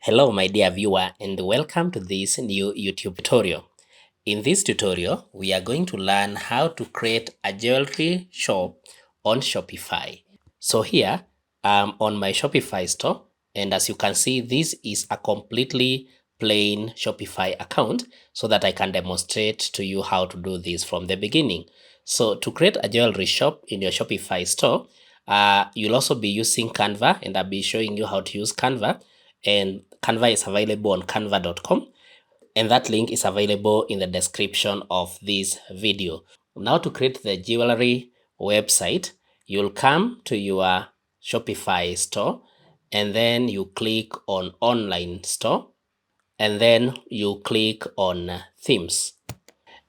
Hello my dear viewer and welcome to this new YouTube tutorial. In this tutorial, we are going to learn how to create a jewelry shop on Shopify. So here I'm on my Shopify store, and as you can see, this is a completely plain Shopify account so that I can demonstrate to you how to do this from the beginning. So to create a jewelry shop in your Shopify store, you'll also be using Canva, and I'll be showing you how to use Canva. And Canva is available on canva.com, and that link is available in the description of this video. Now to create the jewelry website, you'll come to your Shopify store and then you click on online store and then you click on themes.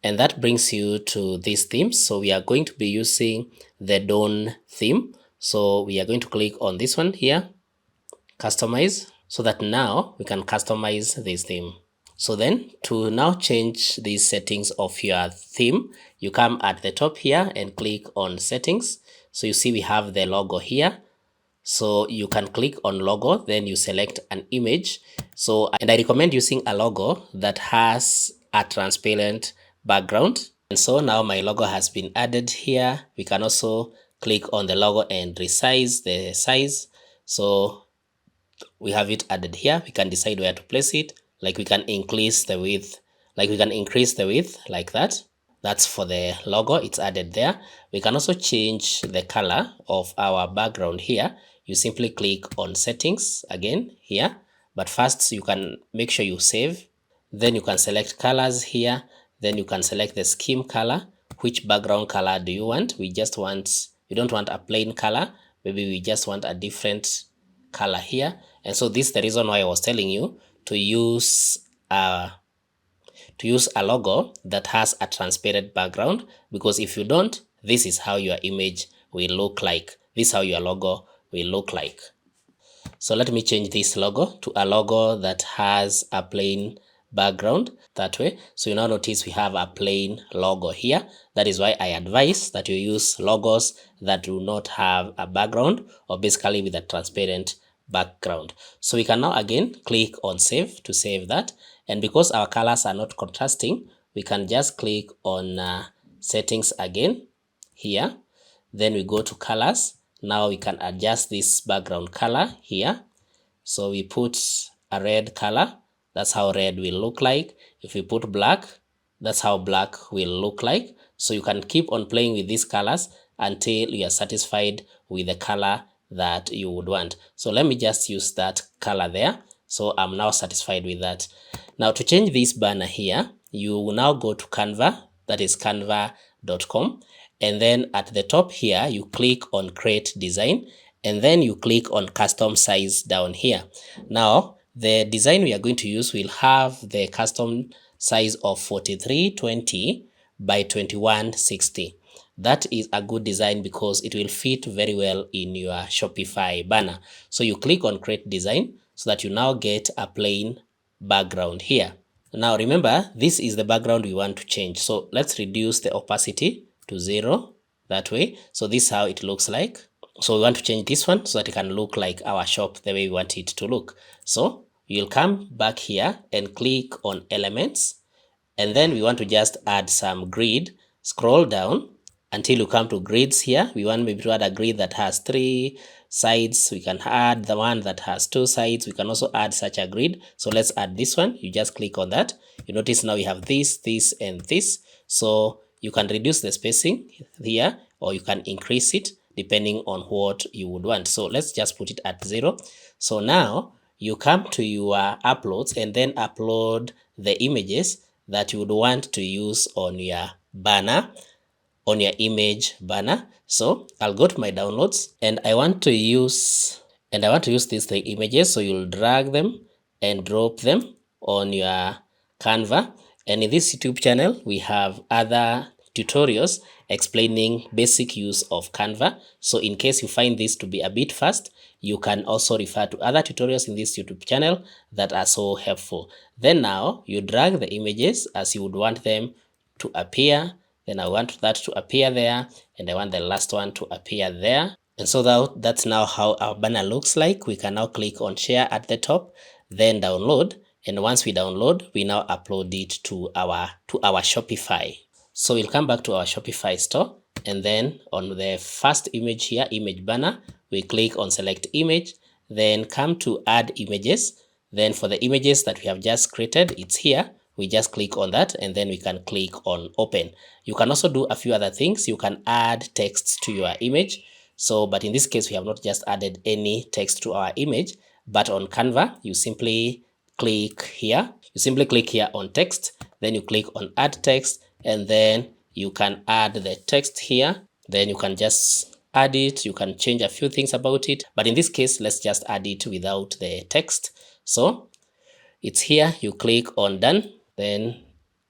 And that brings you to these themes. So we are going to be using the Dawn theme. So we are going to click on this one here, customize, so that now we can customize this theme. So then to now change these settings of your theme, you come at the top here and click on settings. So you see we have the logo here. So you can click on logo, then you select an image. And I recommend using a logo that has a transparent background. And so now my logo has been added here. We can also click on the logo and resize the size. So we have it added here. We can decide where to place it. Like we can increase the width, like that. That's for the logo, it's added there. We can also change the color of our background here. You simply click on settings again here, but first you can make sure you save. Then you can select colors here. Then you can select the scheme color. Which background color do you want? We don't want a plain color. Maybe we just want a different color here. And so this is the reason why I was telling you to use a logo that has a transparent background, because if you don't, this is how your image will look like. This is how your logo will look like. So let me change this logo to a logo that has a plain background that way. So you now notice we have a plain logo here. That is why I advise that you use logos that do not have a background, or basically with a transparent background. So we can now again click on save to save that. And because our colors are not contrasting, we can just click on settings again here. Then we go to colors. Now we can adjust this background color here. So we put a red color. That's how red will look like. If we put black, that's how black will look like. So you can keep on playing with these colors until you are satisfied with the color that you would want. So let me just use that color there. So I'm now satisfied with that. Now to change this banner here, you will now go to Canva, that is canva.com. And then at the top here, you click on create design, and then you click on custom size down here. Now, the design we are going to use will have the custom size of 4320 by 2160. That is a good design because it will fit very well in your Shopify banner. So you click on create design so that you now get a plain background here. Now remember, this is the background we want to change. So let's reduce the opacity to 0 that way. So this is how it looks like. So we want to change this one so that it can look like our shop the way we want it to look. So you'll come back here and click on elements, and then we want to just add some grid. Scroll down until you come to grids here. We want maybe to add a grid that has 3 sides. We can add the one that has 2 sides. We can also add such a grid. So let's add this one. You just click on that. You notice now we have this, and this. So you can reduce the spacing here, or you can increase it depending on what you would want. So let's just put it at 0. So now you come to your uploads and then upload the images that you would want to use on your banner, on your image banner. So I'll go to my downloads, and I want to use these 3 images. So you'll drag them and drop them on your Canva. And in this YouTube channel, we have other tutorials explaining basic use of Canva. So in case you find this to be a bit fast, you can also refer to other tutorials in this YouTube channel that are so helpful. Then now you drag the images as you would want them to appear. Then I want that to appear there, and I want the last one to appear there. And so that's now how our banner looks like. We can now click on share at the top. then download. And once we download, we now upload it to our Shopify. So we'll come back to our Shopify store, and then on the first image here, image banner, we click on select image, then come to add images. Then for the images that we have just created, it's here. We just click on that, and then we can click on open. You can also do a few other things. You can add text to your image. So, but in this case, we have not just added any text to our image, but on Canva, you simply click here. You simply click here on text, then you click on add text, and then you can add the text here. Then you can just add it. You can change a few things about it, but in this case, let's just add it without the text. So it's here. You click on done, then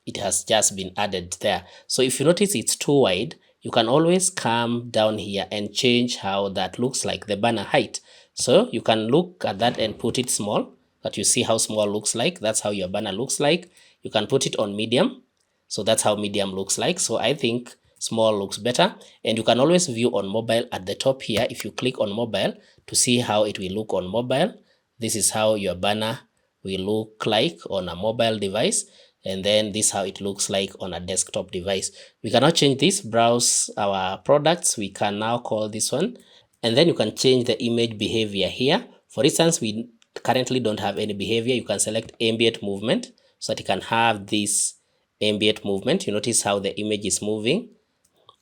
it has just been added there. So if you notice it's too wide, you can always come down here and change how that looks like, the banner height. So you can look at that and put it small, but you see how small looks like. That's how your banner looks like. You can put it on medium. So that's how medium looks like. So I think small looks better. And you can always view on mobile at the top here. If you click on mobile to see how it will look on mobile, this is how your banner will look like on a mobile device. And then this is how it looks like on a desktop device. We cannot change this. Browse our products. We can now call this one. And then you can change the image behavior here. For instance, we currently don't have any behavior. You can select ambient movement so that you can have this ambient movement. You notice how the image is moving.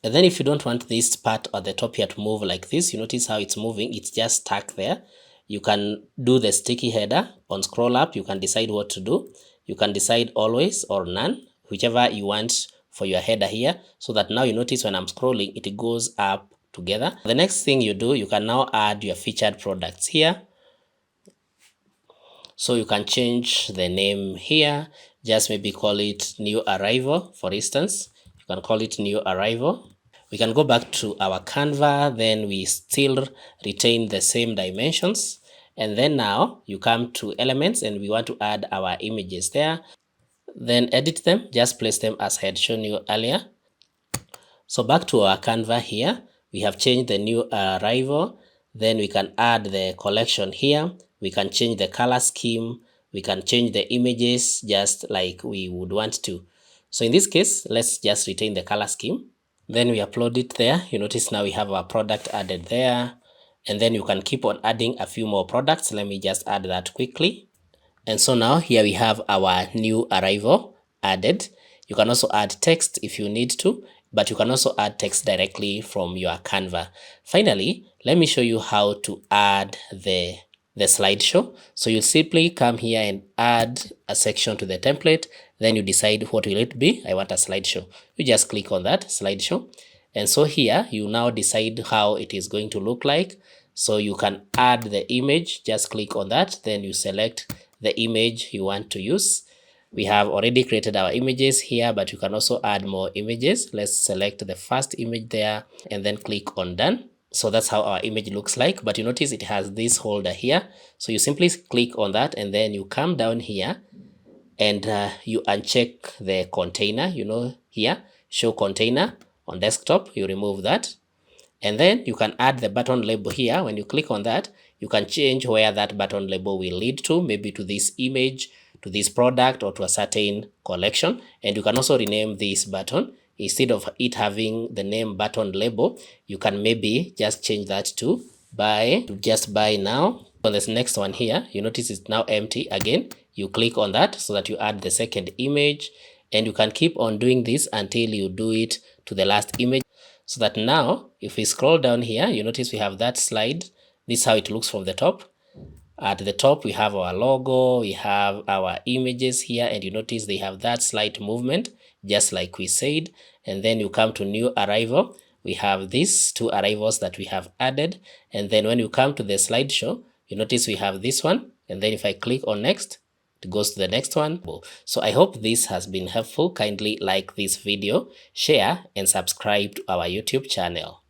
And then if you don't want this part at the top here to move like this, you notice how it's moving. It's just stuck there. You can do the sticky header. On scroll up, you can decide what to do. You can decide always or none, whichever you want for your header here, so that now you notice when I'm scrolling, it goes up together. The next thing you do, you can now add your featured products here. So you can change the name here. Just maybe call it new arrival, for instance. You can call it new arrival. We can go back to our Canva, then we still retain the same dimensions. And then now you come to elements and we want to add our images there. Then edit them, just place them as I had shown you earlier. So back to our Canva here, we have changed the new arrival. Then we can add the collection here. We can change the color scheme. We can change the images just like we would want to. So in this case, let's just retain the color scheme. Then we upload it there. You notice now we have our product added there. And then you can keep on adding a few more products. Let me just add that quickly. And so now here we have our new arrival added. You can also add text if you need to, but you can also add text directly from your Canva. Finally, let me show you how to add the slideshow. So you simply come here and add a section to the template. Then you decide what will it be. I want a slideshow. You just click on that slideshow. And so here you now decide how it is going to look like. So you can add the image, just click on that. Then you select the image you want to use. We have already created our images here, but you can also add more images. Let's select the first image there and then click on done. So that's how our image looks like, but you notice it has this holder here. So you simply click on that and then you come down here and you uncheck the container, here, show container on desktop, you remove that. And then you can add the button label here. When you click on that, you can change where that button label will lead to, maybe to this image, to this product, or to a certain collection. And you can also rename this button. Instead of it having the name button label, you can maybe just change that to buy, to just buy now. On this next one here, you notice it's now empty again. You click on that so that you add the second image, and you can keep on doing this until you do it to the last image. So that now, if we scroll down here, you notice we have that slide. This is how it looks from the top. At the top, we have our logo, we have our images here, and you notice they have that slight movement, just like we said. And then you come to new arrival. We have these two arrivals that we have added. And then when you come to the slideshow, you notice we have this one. And then if I click on next, it goes to the next one. So I hope this has been helpful. Kindly like this video, share, and subscribe to our YouTube channel.